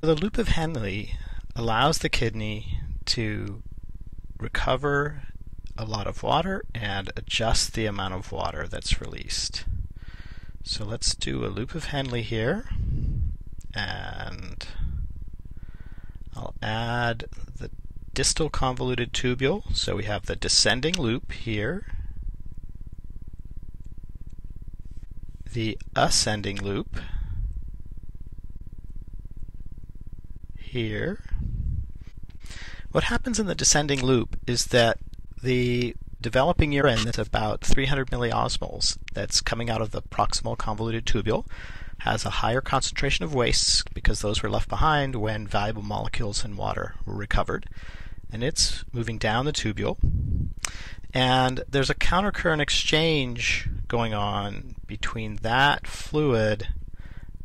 The loop of Henle allows the kidney to recover a lot of water and adjust the amount of water that's released. So let's do a loop of Henle here, and I'll add the distal convoluted tubule. So we have the descending loop here, the ascending loop here. What happens in the descending loop is that the developing urine that's about 300 milliosmoles that's coming out of the proximal convoluted tubule has a higher concentration of wastes because those were left behind when valuable molecules in water were recovered, and it's moving down the tubule, and there's a countercurrent exchange going on between that fluid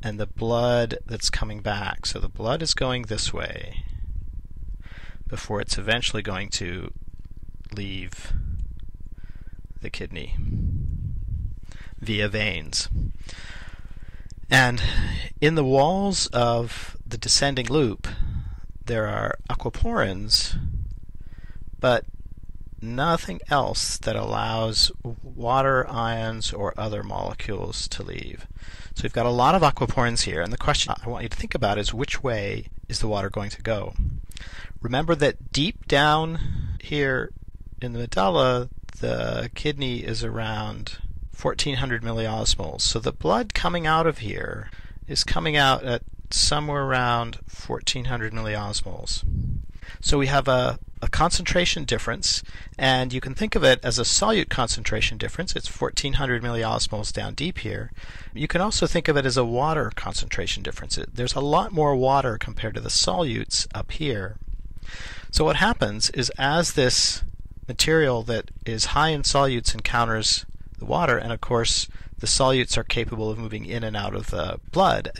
and the blood that's coming back. So the blood is going this way before it's eventually going to leave the kidney via veins. And in the walls of the descending loop there are aquaporins, but nothing else that allows water, ions, or other molecules to leave. So we've got a lot of aquaporins here, and the question I want you to think about is which way is the water going to go? Remember that deep down here in the medulla, the kidney is around 1400 milliosmoles. So the blood coming out of here is coming out at somewhere around 1400 milliosmoles. So we have a concentration difference, and you can think of it as a solute concentration difference. It's 1400 milliosmoles down deep here. You can also think of it as a water concentration difference. There's a lot more water compared to the solutes up here. So what happens is as this material that is high in solutes encounters the water, and of course the solutes are capable of moving in and out of the blood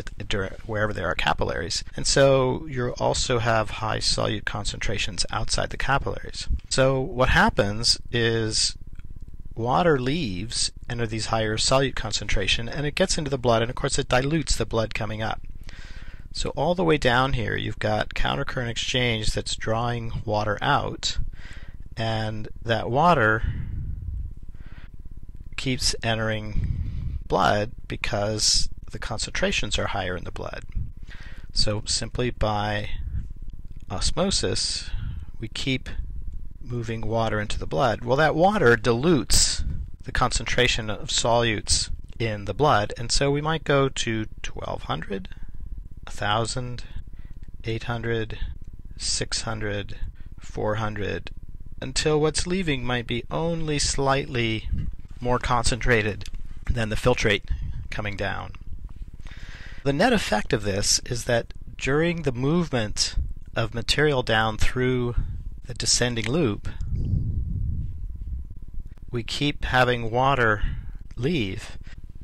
wherever there are capillaries, and so you also have high solute concentrations outside the capillaries. So what happens is water leaves under these higher solute concentration, and it gets into the blood, and of course it dilutes the blood coming up. So all the way down here you've got countercurrent exchange that's drawing water out, and that water keeps entering blood because the concentrations are higher in the blood. So simply by osmosis we keep moving water into the blood. Well, that water dilutes the concentration of solutes in the blood, and so we might go to 1200, 1000, 800, 600, 400, until what's leaving might be only slightly more concentrated than the filtrate coming down. The net effect of this is that during the movement of material down through the descending loop, we keep having water leave.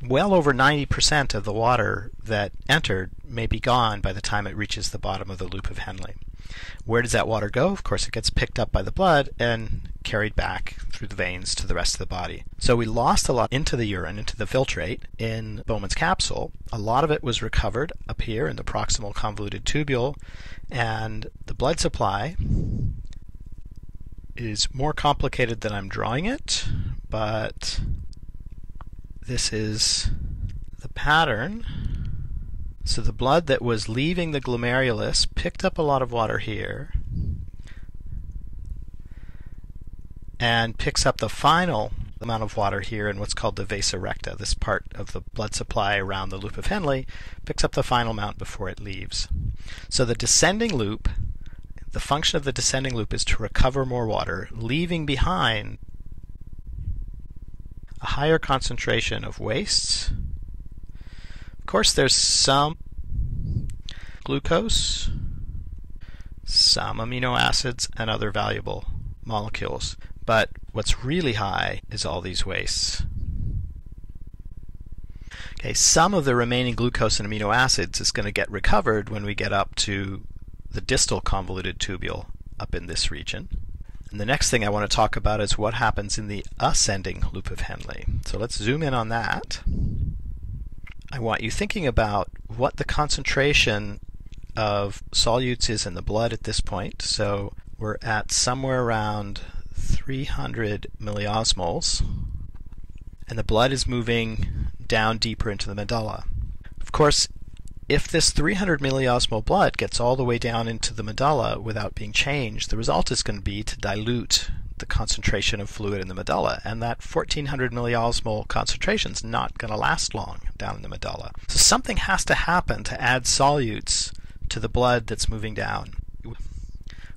Well over 90% of the water that entered may be gone by the time it reaches the bottom of the loop of Henle. Where does that water go? Of course, it gets picked up by the blood and carried back through the veins to the rest of the body. So we lost a lot into the urine, into the filtrate in Bowman's capsule. A lot of it was recovered up here in the proximal convoluted tubule, and the blood supply is more complicated than I'm drawing it, but this is the pattern. So the blood that was leaving the glomerulus picked up a lot of water here and picks up the final amount of water here in what's called the vasa recta. This part of the blood supply around the loop of Henle picks up the final amount before it leaves. So the descending loop, the function of the descending loop is to recover more water, leaving behind a higher concentration of wastes. Of course, there's some glucose, some amino acids, and other valuable molecules. But what's really high is all these wastes. Okay, some of the remaining glucose and amino acids is going to get recovered when we get up to the distal convoluted tubule up in this region. And the next thing I want to talk about is what happens in the ascending loop of Henle. So let's zoom in on that. I want you thinking about what the concentration of solutes is in the blood at this point. So we're at somewhere around 300 milliosmoles, and the blood is moving down deeper into the medulla. Of course, if this 300 milliosmol blood gets all the way down into the medulla without being changed, the result is going to be to dilute the concentration of fluid in the medulla, and that 1400 milliosmol concentration is not going to last long down in the medulla. So something has to happen to add solutes to the blood that's moving down.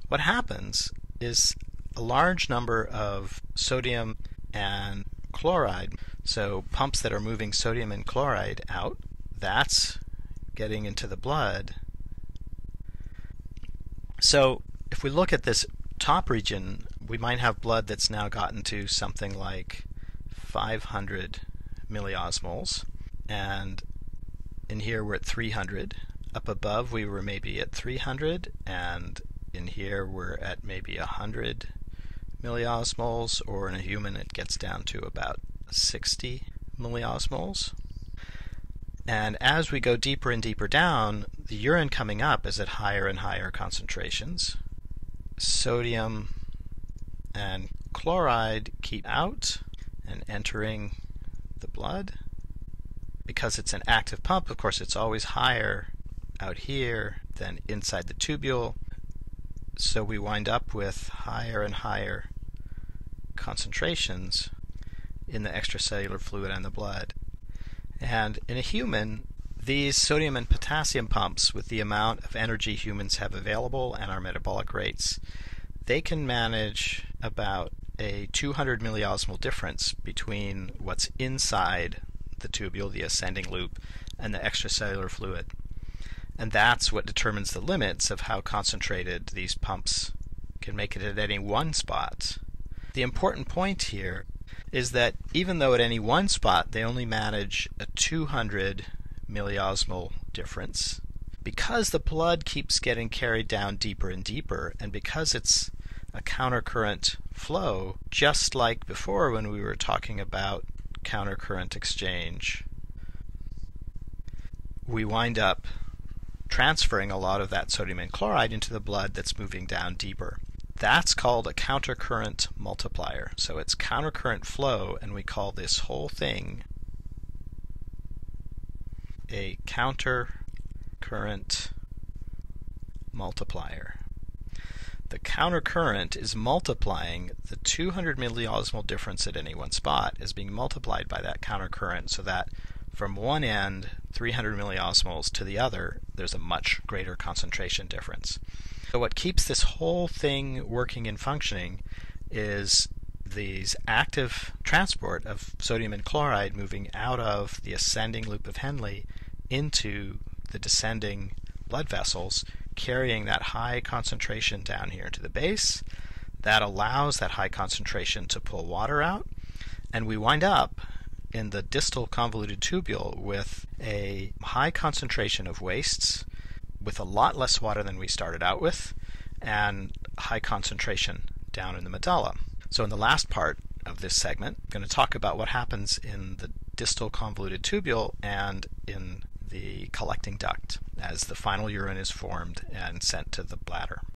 What happens is a large number of sodium and chloride, so pumps that are moving sodium and chloride out, that's getting into the blood. So if we look at this top region, we might have blood that's now gotten to something like 500 milliosmoles, and in here we're at 300. Up above we were maybe at 300, and in here we're at maybe 100 milliosmoles, or in a human it gets down to about 60 milliosmoles. And as we go deeper and deeper down, the urine coming up is at higher and higher concentrations. Sodium and chloride keep out and entering the blood. Because it's an active pump, of course, it's always higher out here than inside the tubule. So we wind up with higher and higher concentrations in the extracellular fluid and the blood. And in a human, these sodium and potassium pumps, with the amount of energy humans have available and our metabolic rates, they can manage about a 200 milliosmol difference between what's inside the tubule, the ascending loop, and the extracellular fluid. And that's what determines the limits of how concentrated these pumps can make it at any one spot. The important point here is that even though at any one spot they only manage a 200 milliosmol difference, because the blood keeps getting carried down deeper and deeper, and because it's a countercurrent flow, just like before when we were talking about countercurrent exchange, we wind up transferring a lot of that sodium and chloride into the blood that's moving down deeper. That's called a countercurrent multiplier. So it's countercurrent flow, and we call this whole thing a countercurrent multiplier. The countercurrent is multiplying the 200 milliosmol difference at any one spot is being multiplied by that countercurrent, so that from one end, 300 milliosmoles, to the other, there's a much greater concentration difference. So what keeps this whole thing working and functioning is these active transport of sodium and chloride moving out of the ascending loop of Henle into the descending blood vessels, carrying that high concentration down here to the base. That allows that high concentration to pull water out, and we wind up in the distal convoluted tubule with a high concentration of wastes with a lot less water than we started out with, and high concentration down in the medulla. So in the last part of this segment, I'm going to talk about what happens in the distal convoluted tubule and in the collecting duct as the final urine is formed and sent to the bladder.